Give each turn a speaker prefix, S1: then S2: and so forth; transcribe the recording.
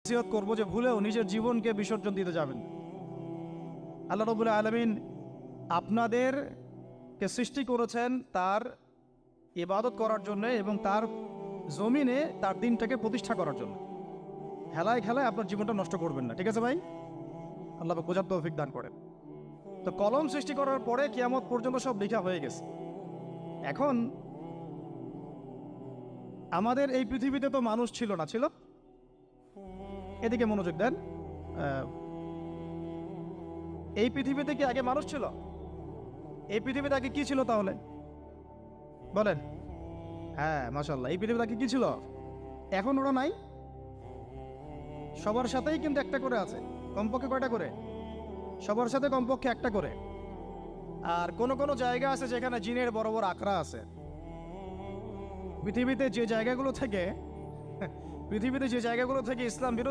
S1: নসিহত করবো যে ভুলেও নিজের জীবনকে বিসর্জন দিতে যাবেন। আল্লাহ রাব্বুল আলামিন আপনাদেরকে সৃষ্টি করেছেন তার ইবাদত করার জন্য এবং তার জমিনে তার দিনটাকে প্রতিষ্ঠা করার জন্য। হেলায় খেলায় আপনার জীবনটা নষ্ট করবেন না, ঠিক আছে ভাই? আল্লাহ পাক বোঝার তৌফিক দান করেন। তো কলম সৃষ্টি করার পরে কিয়ামত পর্যন্ত সব লেখা হয়ে গেছে। এখন আমাদের এই পৃথিবীতে তো মানুষ ছিল না, ছিল? এদিকে মনোযোগ দেন। এই পৃথিবীতে কি আগে মানুষ ছিল? এই পৃথিবীতে আগে কি ছিল তাহলে বলেন? হ্যাঁ, মাশাআল্লাহ। এই পৃথিবীতে আগে কি ছিল? এখন ওরা নাই। সবার সাথেই কিন্তু একটা করে আছে। কমপক্ষে কয়টা করে? সবার সাথে কমপক্ষে একটা করে। আর কোন কোন জায়গা আছে যেখানে জিনের বড় বড় আখড়া আছে। পৃথিবীতে যে জায়গাগুলো থেকে ইসলাম বিরোধী